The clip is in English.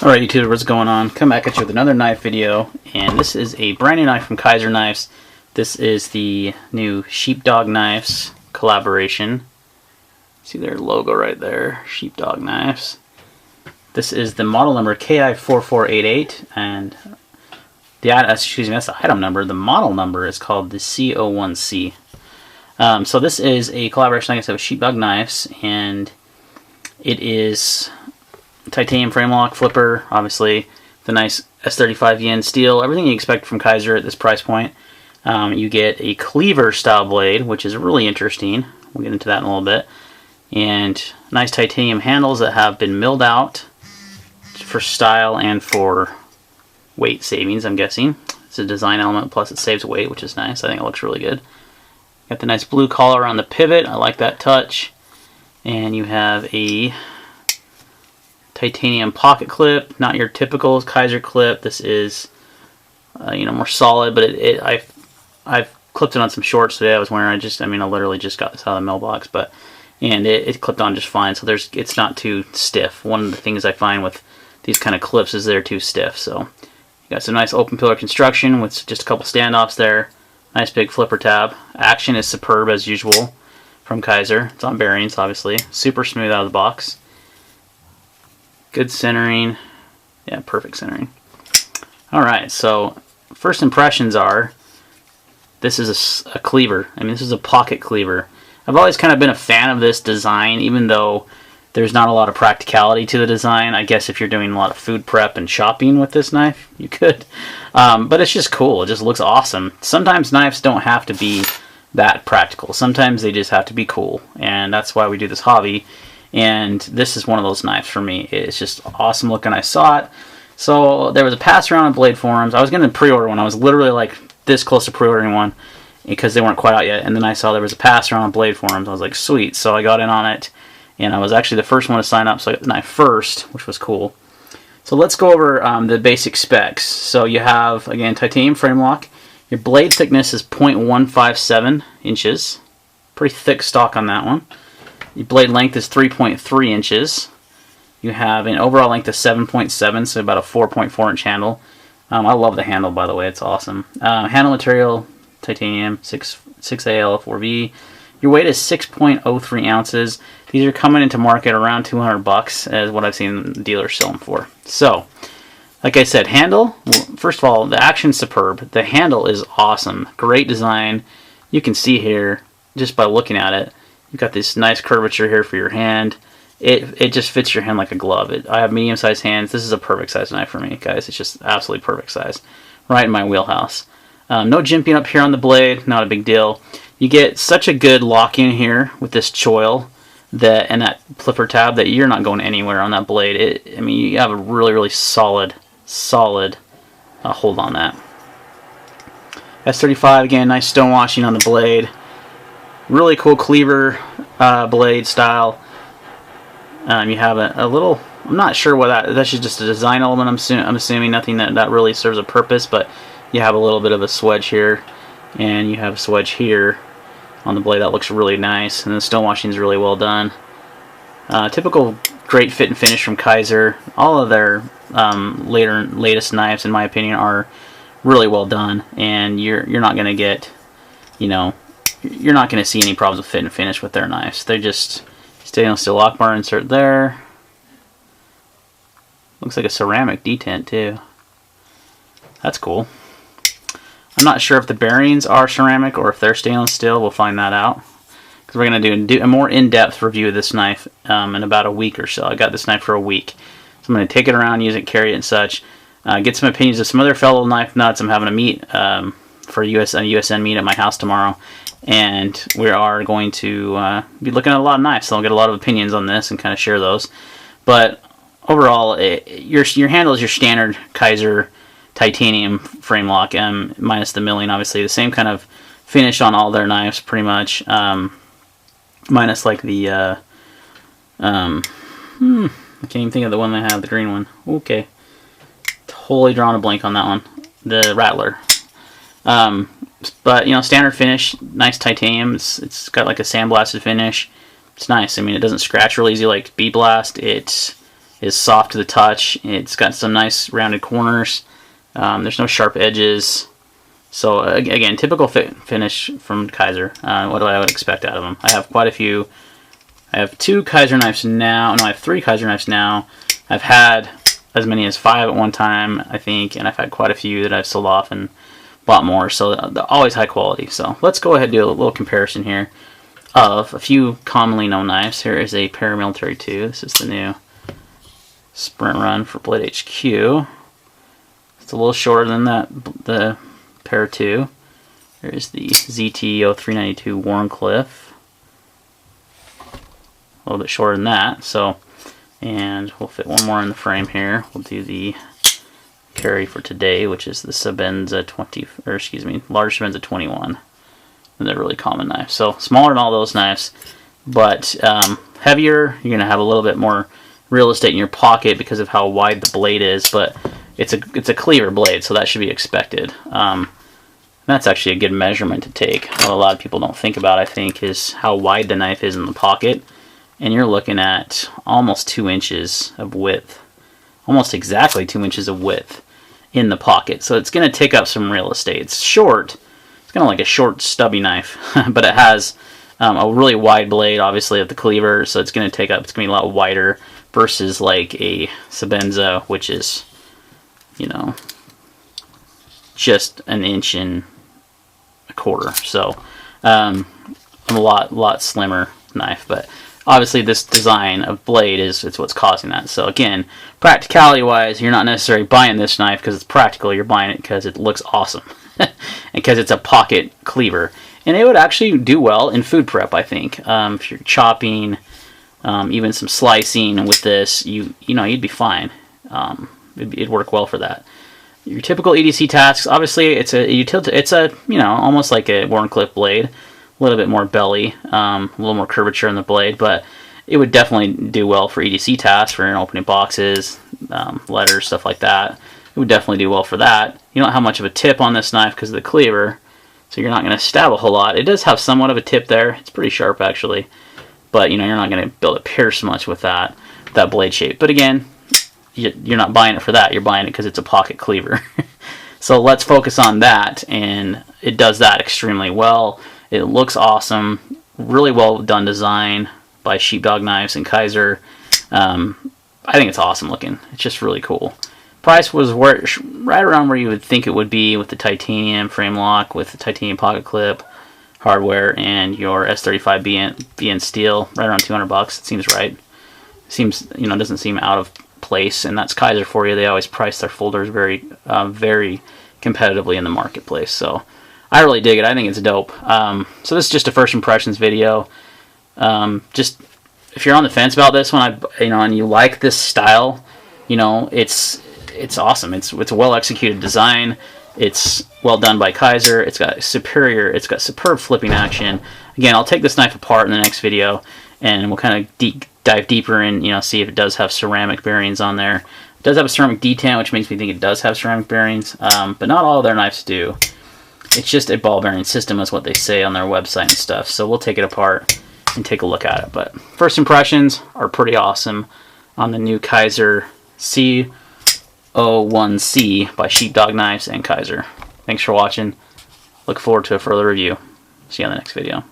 Alright YouTube, what's going on? Come back at you with another knife video, and this is a brand new knife from Kizer Knives. This is the new Sheepdog Knives collaboration. See their logo right there, Sheepdog Knives. This is the model number KI4488, and that's the item number. The model number is called the C01c. So this is a collaboration, like I said, with Sheepdog Knives, and it is titanium frame lock, flipper, obviously, the nice S35 yen steel, everything you expect from Kizer at this price point. You get a cleaver style blade, which is really interesting. We'll get into that in a little bit. And nice titanium handles that have been milled out for style and for weight savings, I'm guessing. It's a design element, plus it saves weight, which is nice. I think it looks really good. Got the nice blue collar on the pivot. I like that touch. And you have a titanium pocket clip, not your typical Kizer clip. This is, more solid, but I've clipped it on some shorts today I was wearing. I literally just got this out of the mailbox, and it clipped on just fine. So it's not too stiff. One of the things I find with these kind of clips is they're too stiff. So you got some nice open pillar construction with just a couple standoffs there. Nice big flipper tab. Action is superb as usual from Kizer. It's on bearings, obviously. Super smooth out of the box. Good centering. Yeah, perfect centering. Alright, so first impressions are, this is a cleaver. This is a pocket cleaver. I've always kind of been a fan of this design, even though there's not a lot of practicality to the design. I guess if you're doing a lot of food prep and shopping with this knife, you could. But it's just cool. It just looks awesome. Sometimes knives don't have to be that practical. Sometimes they just have to be cool, and that's why we do this hobby. And this is one of those knives for me. It's just awesome looking. I saw it. So there was a pass around on Blade Forums. I was going to pre-order one. I was literally like this close to pre-ordering one because they weren't quite out yet. And then I saw there was a pass around on Blade Forums. I was like, sweet. So I got in on it. And I was actually the first one to sign up. So I got the knife first, which was cool. So let's go over the basic specs. So you have, again, titanium frame lock. Your blade thickness is 0.157 inches. Pretty thick stock on that one. Your blade length is 3.3 inches. You have an overall length of 7.7, so about a 4.4 inch handle. I love the handle, by the way. It's awesome. Handle material, titanium, 6AL4V. Your weight is 6.03 ounces. These are coming into market around $200 as what I've seen dealers sell them for. So, like I said, handle, well, first of all, the action's superb. The handle is awesome. Great design. You can see here, just by looking at it, you've got this nice curvature here for your hand. It just fits your hand like a glove. I have medium-sized hands. This is a perfect size knife for me, guys. It's just absolutely perfect size. Right in my wheelhouse. No jimping up here on the blade. Not a big deal. You get such a good lock-in here with this choil and that flipper tab that you're not going anywhere on that blade. You have a really, really solid hold on that. S35, again, nice stone washing on the blade. Really cool cleaver blade style. You have a little, I'm not sure what that's just a design element. I'm assuming nothing that really serves a purpose, but you have a little bit of a swedge here, and you have a swedge here on the blade that looks really nice, and the stone washing is really well done. Typical great fit and finish from Kizer. All of their latest knives, in my opinion, are really well done, and you're not going to get, you're not going to see any problems with fit and finish with their knives. They're just stainless steel lock bar insert there. Looks like a ceramic detent too. That's cool. I'm not sure if the bearings are ceramic or if they're stainless steel. We'll find that out, because we're going to do a more in-depth review of this knife in about a week or so. I got this knife for a week. So I'm going to take it around, use it, carry it and such. Get some opinions of some other fellow knife nuts. I'm having a meet for a USN meet at my house tomorrow. And we are going to be looking at a lot of knives, so I'll get a lot of opinions on this and kind of share those. But overall, your handle is your standard Kizer titanium frame lock, minus the milling, obviously. The same kind of finish on all their knives, pretty much. Minus like the, I can't even think of the one they have, the green one. Okay. Totally drawn a blank on that one. The Rattler. But standard finish, nice titanium. It's got like a sandblasted finish. It's nice. It doesn't scratch real easy like Bee Blast. It is soft to the touch. It's got some nice rounded corners. There's no sharp edges. So again, typical finish from Kizer. What do I would expect out of them? I have quite a few. I have 2 Kizer knives now. No, I have 3 Kizer knives now. I've had as many as 5 at one time, I think, and I've had quite a few that I've sold off and bought more. So they're always high quality. So let's go ahead and do a little comparison here of a few commonly known knives. Here is a Paramilitary 2. This is the new Sprint Run for Blade HQ. It's a little shorter than the Para 2. There's the ZT0392 Warncliffe. A little bit shorter than that. So, and we'll fit one more in the frame here. We'll do the carry for today, which is the Sebenza 20, or excuse me, large Sebenza 21. And they're really common knives. So smaller than all those knives, but heavier. You're gonna have a little bit more real estate in your pocket because of how wide the blade is, but it's a cleaver blade, so that should be expected. That's actually a good measurement to take. What a lot of people don't think about, I think, is how wide the knife is in the pocket. And you're looking at almost 2 inches of width. Almost exactly 2 inches of width in the pocket. So it's going to take up some real estate. It's short. It's kind of like a short, stubby knife. But it has a really wide blade, obviously, of the cleaver. So it's going to take up, it's going to be a lot wider versus like a Sebenza, which is, you know, just an inch and a quarter. So a lot slimmer knife, but obviously this design of blade it's what's causing that. So again, practicality wise, you're not necessarily buying this knife because it's practical. You're buying it because it looks awesome and because it's a pocket cleaver, and it would actually do well in food prep, I think. If you're chopping, even some slicing with this, you know, you'd be fine. It'd work well for that. Your typical EDC tasks, obviously, it's a you know, almost like a Warncliffe blade, a little bit more belly, a little more curvature in the blade, but it would definitely do well for EDC tasks, for opening boxes, letters, stuff like that. It would definitely do well for that. You don't have much of a tip on this knife because of the cleaver, so you're not going to stab a whole lot. It does have somewhat of a tip there. It's pretty sharp, actually, but you know, you're not going to be able to pierce much with that blade shape. But again, you're not buying it for that. You're buying it because it's a pocket cleaver. So let's focus on that, and it does that extremely well. It looks awesome. Really well done design by Sheepdog Knives and Kizer. I think it's awesome looking. It's just really cool. Price was right around where you would think it would be with the titanium frame lock, with the titanium pocket clip hardware, and your S35 BN steel, right around $200. It seems right. Seems, you know, doesn't seem out of place, and that's Kizer for you. They always price their folders very competitively in the marketplace. So I really dig it. I think it's dope. So this is just a first impressions video. Just if you're on the fence about this one, and you like this style, you know, it's awesome. It's a well executed design. It's well done by Kizer. It's got superb flipping action. Again, I'll take this knife apart in the next video, and we'll kind of dive deeper and, you know, see if it does have ceramic bearings on there. It does have a ceramic detent, which makes me think it does have ceramic bearings, but not all of their knives do. It's just a ball bearing system, is what they say on their website and stuff. So we'll take it apart and take a look at it. But first impressions are pretty awesome on the new Kizer c01c by Sheepdog Knives and Kizer. Thanks for watching. Look forward to a further review. See you on the next video.